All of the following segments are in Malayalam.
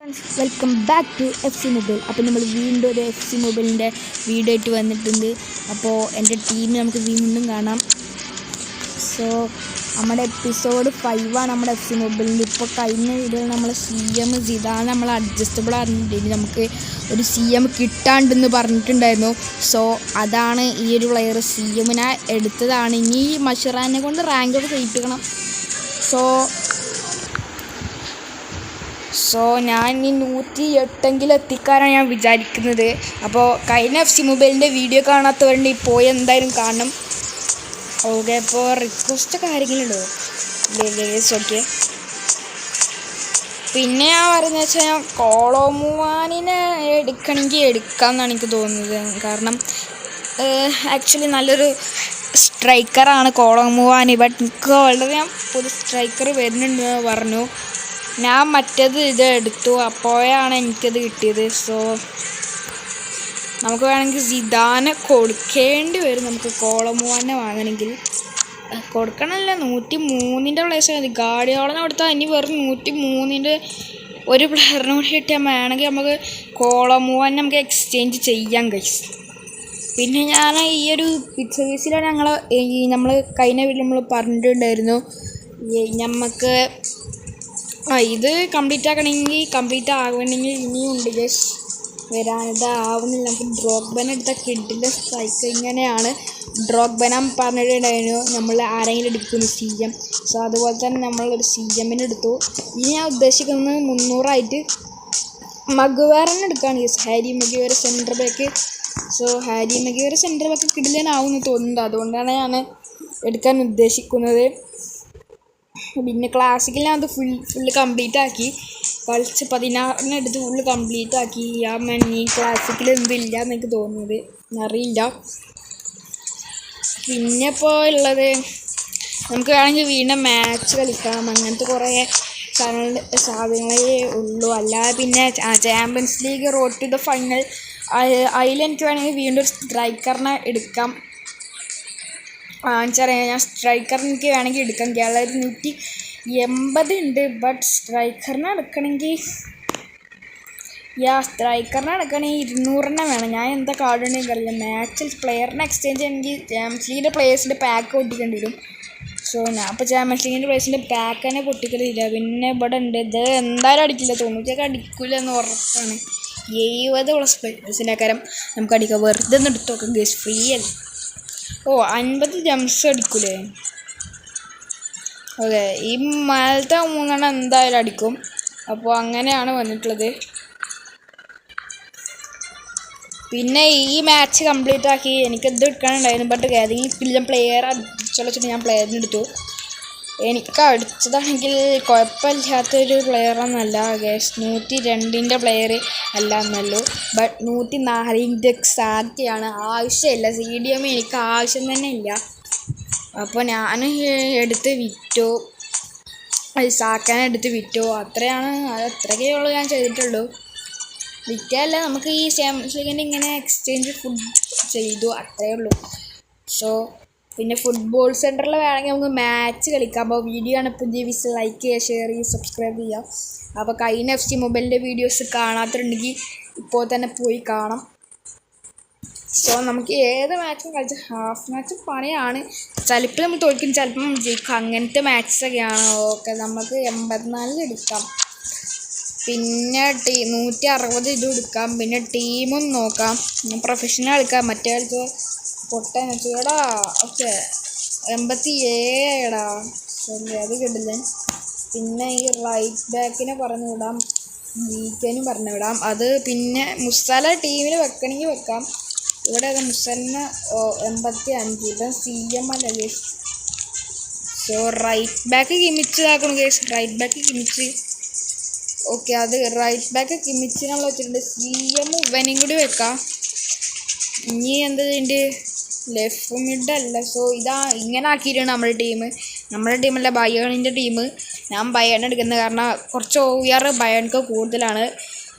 Welcome back to F C mobile. അപ്പോൾ നമ്മൾ വീണ്ടും ഒരു എഫ് സി മൊബൈലിൻ്റെ വീഡിയോ ആയിട്ട് വന്നിട്ടുണ്ട്. അപ്പോൾ എൻ്റെ ടീം നമുക്ക് വീണ്ടും കാണാം. സോ നമ്മുടെ എപ്പിസോഡ് 5 നമ്മുടെ എഫ് സി മൊബൈലിൻ്റെ. ഇപ്പോൾ കഴിഞ്ഞ വീഡിയോയിൽ നമ്മൾ CM ഇതാണ് നമ്മൾ അഡ്ജസ്റ്റബിൾ അറിഞ്ഞിട്ടുണ്ടെങ്കിൽ നമുക്ക് ഒരു CM കിട്ടാണ്ടെന്ന് പറഞ്ഞിട്ടുണ്ടായിരുന്നു. സോ അതാണ് ഈ ഒരു പ്ലെയർ CM എടുത്തതാണ്. ഇനി മഷറാനെ കൊണ്ട് റാങ്ക് ചെയ്യിപ്പിക്കണം. സോ ഞാൻ ഈ 108 എത്തിക്കാനാണ് ഞാൻ വിചാരിക്കുന്നത്. അപ്പോൾ കഴിഞ്ഞ എഫ് സി മൊബൈലിൻ്റെ വീഡിയോ കാണാത്തവരുണ്ട് പോയി എന്തായാലും കാണണം. ഓക്കെ, അപ്പോൾ റിക്വസ്റ്റൊക്കെ ആരെങ്കിലും ഉണ്ടോ? ഓക്കെ. പിന്നെ ഞാൻ പറയുന്നത് വെച്ചാൽ കോളോമുവാനിനെ എടുക്കണമെങ്കിൽ എടുക്കാമെന്നാണ് എനിക്ക് തോന്നുന്നത്. കാരണം ആക്ച്വലി നല്ലൊരു സ്ട്രൈക്കറാണ് കോളോമുവാനി. ബട്ട് എനിക്ക് വളരെ ഞാൻ ഒരു സ്ട്രൈക്കർ വരുന്നുണ്ടെന്ന് പറഞ്ഞു. ഞാൻ മറ്റേത് ഇത് എടുത്തു, അപ്പോഴാണ് എനിക്കത് കിട്ടിയത്. സോ നമുക്ക് വേണമെങ്കിൽ സിദാനെ കൊടുക്കേണ്ടി വരും. നമുക്ക് കോളമുവാനെ വാങ്ങണമെങ്കിൽ കൊടുക്കണമല്ല, 103 പ്ലേസ് മതി. ഗാർഡിയോളനെ കൊടുത്താൽ ഇനി വെറും 103 ഒരു പ്ലെയറിനെ കൂടി കിട്ടിയാൽ വേണമെങ്കിൽ നമുക്ക് കോളമുവാനെ നമുക്ക് എക്സ്ചേഞ്ച് ചെയ്യാം ഗൈസ്. പിന്നെ ഞാൻ ഈ ഒരു സർവീസിലാണ് നമ്മൾ കഴിഞ്ഞ വീട്ടിൽ നമ്മൾ പറഞ്ഞിട്ടുണ്ടായിരുന്നു നമുക്ക് ഇത് കംപ്ലീറ്റ് ആകണമെങ്കിൽ ഇനിയും ഉണ്ട് ഗൈസ് വരാനിത് ആവുന്നില്ല. നമുക്ക് ഡ്രോഗ്ബനെ എടുത്ത കിഡിൻ്റെ സ്ട്രൈക്ക് ഇങ്ങനെയാണ്. ഡ്രോഗ്ബന പറഞ്ഞിട്ടുണ്ടായിരുന്നു നമ്മൾ ആരെങ്കിലും എടുക്കുന്നു CM. സോ അതുപോലെ തന്നെ നമ്മളൊരു CM എടുത്തു. ഇനി ഞാൻ ഉദ്ദേശിക്കുന്നത് 300 മഗ്വയറിനെ എടുക്കുകയാണ് guys. Harry Maguire centre back. So Harry Maguire centre back കിടിലനാവുമെന്ന് തോന്നുന്നുണ്ട്. അതുകൊണ്ടാണ് ഞാൻ എടുക്കാൻ ഉദ്ദേശിക്കുന്നത്. പിന്നെ ക്ലാസിക്കിൽ ഞാൻ അത് ഫുള്ള് കംപ്ലീറ്റ് ആക്കി. കളിച്ച് 16 എടുത്ത് ഫുള്ള് കംപ്ലീറ്റ് ആക്കി. ഈ ക്ലാസിക്കിൽ എന്തില്ല എന്ന് എനിക്ക് തോന്നുന്നത്, അറിയില്ല. പിന്നെ ഇപ്പോൾ ഉള്ളത് നമുക്ക് വേണമെങ്കിൽ വീണ്ടും മാച്ച് കളിക്കാം. അങ്ങനത്തെ കുറേ സാധനങ്ങളേ ഉള്ളൂ. അല്ലാതെ പിന്നെ champions league road to the final അതിലെനിക്ക് വേണമെങ്കിൽ വീണ്ടും ഒരു സ്ട്രൈക്കറിനെ എടുക്കാം. എനിക്കറിയാം, ഞാൻ സ്ട്രൈക്കറിന് എനിക്ക് വേണമെങ്കിൽ എടുക്കാം. ഗാലറി 180 ഉണ്ട്. ബട്ട് സ്ട്രൈക്കറിനെ എടുക്കണമെങ്കിൽ 200 വേണം. ഞാൻ എന്താ കാർഡ് ഉണ്ടെങ്കിൽ അറിയില്ല. മാച്ചിൽ പ്ലെയറിനെ എക്സ്ചേഞ്ച് ചെയ്യണമെങ്കിൽ ചാമ്പ്യൻസ് ലീഗിൻ്റെ പ്ലേയേഴ്സിൻ്റെ പാക്ക് പൊട്ടിക്കേണ്ടി വരും. സോ ഞാൻ ഇപ്പോൾ ചാമ്പ്യൻസ് ലീഗിൻ്റെ പ്ലേയേഴ്സിൻ്റെ പാക്ക് തന്നെ പൊട്ടിക്കലില്ല. പിന്നെ ഇവിടെ ഉണ്ട്, ഇത് എന്തായാലും അടിക്കില്ല, 90 അടിക്കില്ല എന്ന് ഉറപ്പാണ്. 70+ പ്ലേയേഴ്സിൻ്റെ കാര്യം നമുക്ക് അടിക്കാം. വെറുതെ ഒന്ന് എടുത്ത് നോക്കാം ഗേസ്, ഫ്രീ അല്ല. 50 ജംസ് അടിക്കൂലേ? ഓക്കെ, ഈ മേലത്തെ 3 എന്തായാലും അടിക്കും. അപ്പോൾ അങ്ങനെയാണ് വന്നിട്ടുള്ളത്. പിന്നെ ഈ മാച്ച് കംപ്ലീറ്റ് ആക്കി എനിക്കത് എടുക്കാനുണ്ടായിരുന്നു. ബട്ട് ഏതെങ്കിലും പ്ലെയർ അടിച്ചോളിച്ചിട്ട് ഞാൻ പ്ലെയറിന് എടുത്തു. എനിക്ക് അടിച്ചതാണെങ്കിൽ കുഴപ്പമില്ലാത്തൊരു പ്ലെയറൊന്നല്ല ഗേസ്. 102 പ്ലെയർ അല്ല എന്നല്ലോ. ബട്ട് 104 സാധ്യതയാണ്. ആവശ്യമില്ല, CDM എനിക്ക് ആവശ്യം തന്നെ ഇല്ല. അപ്പോൾ ഞാൻ എടുത്ത് വിറ്റു, സാക്കാൻ എടുത്ത് വിറ്റു. അത്രയൊക്കെ ഉള്ളൂ ഞാൻ ചെയ്തിട്ടുള്ളൂ. വിറ്റല്ല, നമുക്ക് ഈ ചാമ്പ്യൻസ് ലീഗിൻ്റെ ഇങ്ങനെ എക്സ്ചേഞ്ച് ചെയ്തു, അത്രയേ ഉള്ളൂ. സോ പിന്നെ ഫുട്ബോൾ സെൻറ്ററിൽ വേണമെങ്കിൽ നമുക്ക് മാച്ച് കളിക്കാം. അപ്പോൾ വീഡിയോ ആണ് പുതിയ ലൈക്ക് ചെയ്യുക, ഷെയർ ചെയ്യുക, സബ്സ്ക്രൈബ് ചെയ്യുക. അപ്പോൾ കഴിഞ്ഞ എഫ് സി മൊബൈലിൻ്റെ വീഡിയോസ് കാണാത്തുണ്ടെങ്കിൽ ഇപ്പോൾ തന്നെ പോയി കാണാം. സോ നമുക്ക് ഏത് മാച്ചും കളിച്ച് ഹാഫ് മാച്ച് പണിയാണ്. ചിലപ്പോൾ നമ്മൾ തോൽക്കും, ചിലപ്പോൾ നമ്മൾ ജയിക്കും. അങ്ങനത്തെ മാച്ചൊക്കെയാണ്. ഓക്കെ, നമുക്ക് 84 എടുക്കാം. പിന്നെ 160 ഇതും എടുക്കാം. പിന്നെ ടീമും നോക്കാം. പ്രൊഫഷണൽ കളിക്കാം. മറ്റേ കളിച്ച് പൊട്ടാൻ വെച്ചുടാ. ഓക്കെ, 87 ശരി, അത് കിട്ടില്ല. പിന്നെ ഈ റൈറ്റ് ബാക്കിനെ പറഞ്ഞു വിടാം, വീക്കനും പറഞ്ഞു വിടാം. അത് പിന്നെ മുസാല ടീമിൽ വെക്കണമെങ്കിൽ വെക്കാം. ഇവിടെ മുസലിന് 85. ഇപ്പം CM അല്ല. സോ റൈറ്റ് ബാക്ക് കിമിച്ചതാക്കണം case. Right back Kimmich. Okay, അത് റൈറ്റ് ബാക്ക് കിമിച്ചിനുള്ള വെച്ചിട്ടുണ്ട്. CM ഇവനെയും കൂടി വെക്കാം. ഇനി എന്താ ഇതിൻ്റെ ലെഫ്റ്റ് മിഡ് അല്ല. സോ ഇങ്ങനെ ആക്കിയിട്ടാണ് നമ്മുടെ ടീമല്ല, ബയേണിൻ്റെ ടീം. ഞാൻ ബയേൺ എടുക്കുന്നത് കാരണം കുറച്ച് OVR ബയേൺക്ക് കൂടുതലാണ്.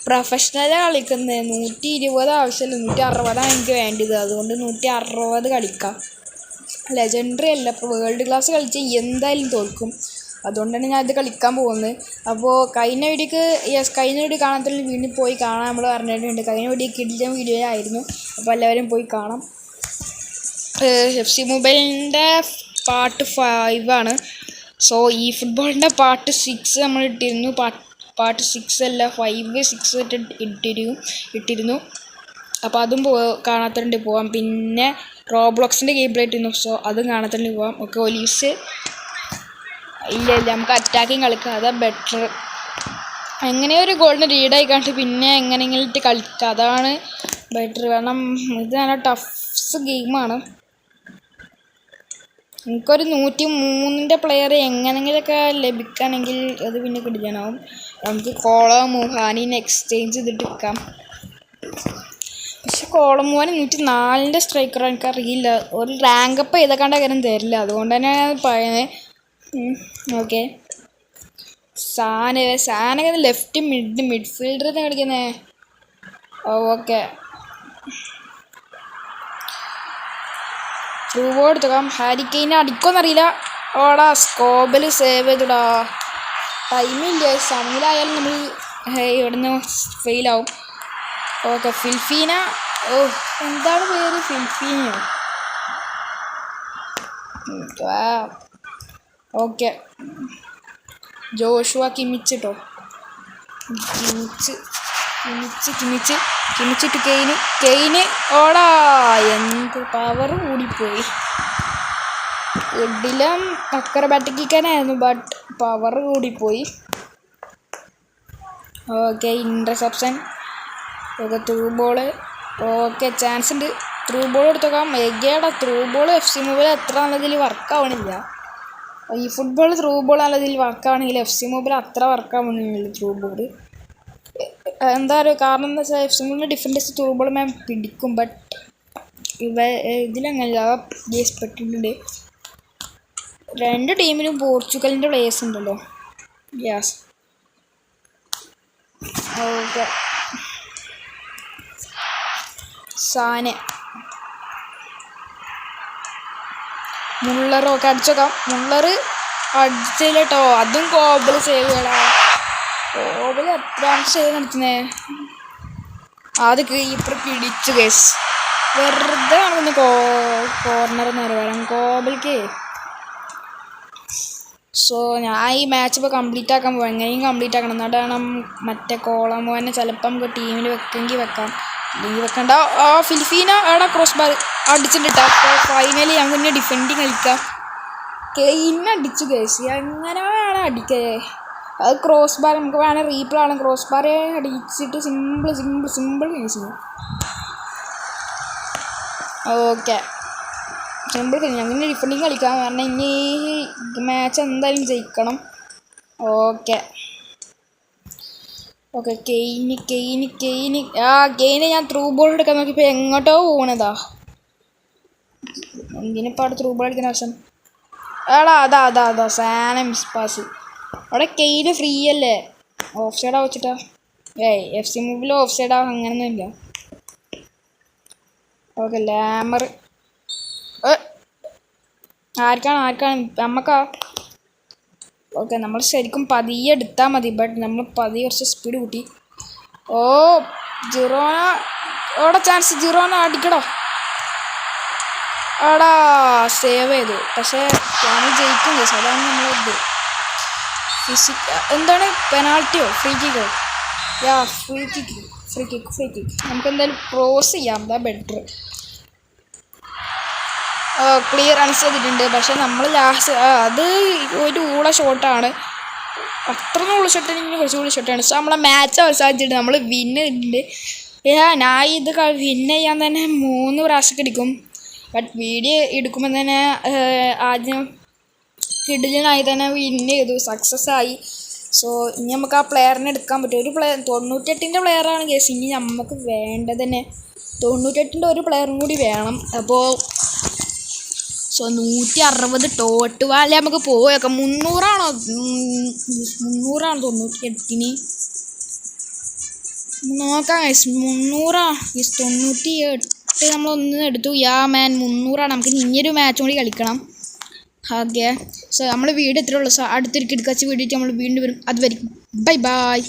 പ്രൊഫഷണൽ കളിക്കുന്നത് 120 ആവശ്യമില്ല, 160 എനിക്ക് വേണ്ടത്. അതുകൊണ്ട് 160 കളിക്കാം. ലെജൻഡറി അല്ല, ഇപ്പോൾ വേൾഡ് ക്ലാസ് കളിച്ച് എന്തായാലും തോൽക്കും. അതുകൊണ്ടാണ് ഞാൻ ഇത് കളിക്കാൻ പോകുന്നത്. അപ്പോൾ കഴിഞ്ഞ വീഡിയോ കാണാത്ത വീണ്ടും പോയി കാണാൻ നമ്മൾ പറഞ്ഞിട്ടുണ്ട്. കഴിഞ്ഞ വീഡിയോ ആയിരുന്നു. അപ്പോൾ എല്ലാവരും പോയി കാണാം. FC മൊബൈലിൻ്റെ പാർട്ട് 5 ആണ്. സോ ഈ ഫുട്ബോളിൻ്റെ പാർട്ട് 6 നമ്മൾ ഇട്ടിരുന്നു. പാർട്ട് 6 അല്ല 5, 6 ഇട്ടിരുന്നു. അപ്പോൾ അതും കാണാത്തതുണ്ട് പോവാം. പിന്നെ റോബ്ലോക്സിൻ്റെ ഗെയിം പ്ലേ ഇട്ടിരുന്നു. സോ അതും കാണാത്തതുണ്ട് പോവാം. ഓക്കെ, ഒലീവ്സ് ഇല്ല നമുക്ക് അറ്റാക്കിങ് കളിക്കാം, അതാ ബെറ്റർ. എങ്ങനെ ഒരു ഗോളിന് ലീഡായി കണ്ടിട്ട് പിന്നെ എങ്ങനെയെങ്കിലും കളിക്കുക, അതാണ് ബെറ്റർ. കാരണം ഇത് നല്ല ടഫ് ഗെയിമാണ്. എനിക്കൊരു 103ൻ്റെ പ്ലെയർ എങ്ങനെങ്കിലുമൊക്കെ ലഭിക്കുകയാണെങ്കിൽ അത് പിന്നെ കിടിലനാവും. നമുക്ക് കോളോ മുഹാനിനെ എക്സ്ചേഞ്ച് ചെയ്തിട്ട് വെക്കാം. പക്ഷെ കോളോ മുഹാനി 104ൻ്റെ സ്ട്രൈക്കർ എനിക്കറിയില്ല. ഒരു റാങ്കപ്പ് ചെയ്തേക്കാണ്ട കാര്യം തരില്ല, അതുകൊണ്ട് തന്നെ പറയുന്നത്. ഓക്കെ, സാനൊക്കെ ലെഫ്റ്റ് മിഡ്ഫീൽഡർ കളിക്കുന്നേ. ഓക്കെ, ത്രൂ ബോൾ എടുത്തേക്കാം. ഹാരി കെയിനെ അടിക്കുമെന്നറിയില്ല. ഓടാ, സ്കോബിൽ സേവ് ചെയ്തിടാ. ടൈമില്ല, സമയമായാലും നമ്മൾ ഇവിടുന്ന് ഫെയിലാവും. ഓക്കെ, ഫിൽഫീന. ഓ, എന്താണ് പേര്? ഫിൽഫീനയോ? ഓക്കെ, ജോഷുവ കിമിച്ച് കേട്ടോ. കിമിച്ചിട്ട് കെയിന് ഓടാ. എന്ത് പവർ കൂടിപ്പോയി. എഡിലും അക്രബാറ്റിക്കാനായിരുന്നു, ബട്ട് പവർ കൂടിപ്പോയി. Okay, interception. Okay, through ball. Okay, chance ഉണ്ട്. ത്രൂ ബോൾ എടുത്തോക്കാം. എഗേടാ, ത്രൂ ബോൾ FC മൊബൈൽ എത്ര നല്ലതിൽ വർക്കാവണില്ല. ഈ ഫുട്ബോൾ ത്രൂ ബോൾ നല്ലതിൽ വർക്കാണെങ്കിൽ FC മൊബൈൽ അത്ര വർക്കാവുന്നില്ല ത്രൂ ബോൾ. എന്താ പറയുക, കാരണം എന്താ വെച്ചാൽ FC മൊബൈലിൻ്റെ ഡിഫൻഡേഴ്സ് ത്രൂ ബോൾ മാം പിടിക്കും, ബട്ട് ഇതിലങ്ങനെ പെട്ടിട്ടുണ്ട്. 2 ടീമിലും പോർച്ചുഗലിൻ്റെ പ്ലേയേഴ്സ് ഉണ്ടല്ലോ. Yes, okay. സാനെ, മുള്ളറൊക്കെ അടിച്ചേക്കാം. മുള്ളർ അടിച്ചില്ല കേട്ടോ, അതും കോബിൾ സേവ് ചെയ്യടാ. കോബിൾ എത്രയാണ് സേവ് നടത്തുന്നേ? അത് കീപ്പർ പിടിച്ചു കേസ്. വെറുതെ കാണുന്ന കോർണർ എന്ന് പറയാം കോബിൾക്ക്. സോ ഞാൻ ഈ മാച്ച് ഇപ്പോൾ കംപ്ലീറ്റ് ആക്കാൻ പോകും. എങ്ങനെയും കംപ്ലീറ്റ് ആക്കണം, എന്നിട്ടാണ് മറ്റേ കോളമോ തന്നെ ചിലപ്പോൾ നമുക്ക് ടീമിൽ വെക്കെങ്കിൽ വെക്കാം, അല്ലെങ്കിൽ വെക്കണ്ട. ഫിലിപ്പീന എവിടെ ക്രോസ് ബാർ അടിച്ചിട്ടിട്ടാ. അപ്പോൾ ഫൈനലി ഞങ്ങൾക്ക് പിന്നെ ഡിഫെൻഡിങ് കളിക്കാം. കെയിനെ അടിച്ചു കേസ്. എങ്ങനെ വേണം അടിക്കേ? അത് ക്രോസ് ബാർ നമുക്ക് വേണേൽ റീപ്ലേ ആണ്. ക്രോസ് ബാറെ അടിച്ചിട്ട് സിമ്പിൾ കേസ്. ഓക്കെ, സിമ്പിൾ കഴിഞ്ഞു. ഞങ്ങൾ ഡിഫെൻഡിങ് കളിക്കാം, കാരണം ഇനി ഈ മാച്ച് എന്തായാലും ജയിക്കണം. ഓക്കെ, കെയിന് ഞാൻ ത്രൂ ബോൾ എടുക്കാൻ നോക്കിയപ്പോൾ എങ്ങോട്ടോ പോകണതാ. എന്തിനിപ്പോൾ അവിടെ ത്രൂ ബോൾ അടിക്കുന്ന ആവശ്യം? എടാ അതാ സാന മിസ് പാസ്. അവിടെ കെയിന് ഫ്രീ അല്ലേ, ഓഫ് സൈഡാ വെച്ചിട്ടാ. FC മൊബൈൽ ഓഫ് സൈഡാ അങ്ങനൊന്നും ഇല്ല. Okay, La Mer. ആർക്കാണ് നമ്മക്കാ. ഓക്കെ, നമ്മൾ ശരിക്കും പതിയെ എടുത്താൽ മതി, ബട്ട് നമ്മൾ പതിയെ കുറച്ച് സ്പീഡ് കൂട്ടി. ഓ, ജിറോന ഓടെ ചാൻസ്. ജിറോന അടിക്കടോ. ആടാ, സേവ് ചെയ്തു. പക്ഷേ ഞാൻ ജയിക്കും കേസ്, അതാണ് നമ്മളിത്. എന്താണ് പെനാൾട്ടിയോ ഫ്രീ കിക്കോ? Free kick. നമുക്ക് എന്തായാലും ക്രോസ് ചെയ്യാം, അതാ ബെറ്റർ. ക്ലിയർ റൺസ് ചെയ്തിട്ടുണ്ട്. പക്ഷെ നമ്മൾ ലാസ്റ്റ് അത് ഒരു ഊള ഷോട്ടാണ്. അത്ര ഊള ഷോട്ടാണെങ്കിൽ കുറച്ച് ഊള ഷോട്ടാണ്. സോ നമ്മളെ മാച്ച് അവസാനിച്ചിട്ട് നമ്മൾ വിന്ന് ചെയ്തിട്ടുണ്ട്. ഞാൻ ഇത് വിന്ന് ചെയ്യാൻ തന്നെ 3 പ്രാവശ്യം എടുക്കും. ബട്ട് വീഡിയോ എടുക്കുമ്പോൾ തന്നെ ആദ്യം കിടിലനായി തന്നെ വിന്ന് ചെയ്തു, സക്സസ് ആയി. സോ ഇനി നമുക്ക് ആ പ്ലെയറിനെ എടുക്കാൻ പറ്റും. ഒരു 98ൻ്റെ പ്ലെയറാണ് കേസ്. ഇനി നമുക്ക് വേണ്ടത് തന്നെ 98ൻ്റെ ഒരു പ്ലെയറും കൂടി വേണം. അപ്പോൾ സോ 160 ടോട്ട് വാലേ നമുക്ക് പോയേക്കാം. 300ആണോ 98ന് നോക്കാം ഗൈസ്. 300 98 നമ്മളൊന്ന് എടുത്തു. 300ആണ്. നമുക്ക് ഇനിയൊരു മാച്ചും കൂടി കളിക്കണം. ഓക്കെ, സോ നമ്മൾ വീഡിയോ ഇത്രേ ഉള്ളൂ. അടുത്തൊരു കിടക്കാച്ച വീഡിയോ നമ്മൾ വീണ്ടും വരും. അതുവരെയും ബൈ ബൈ.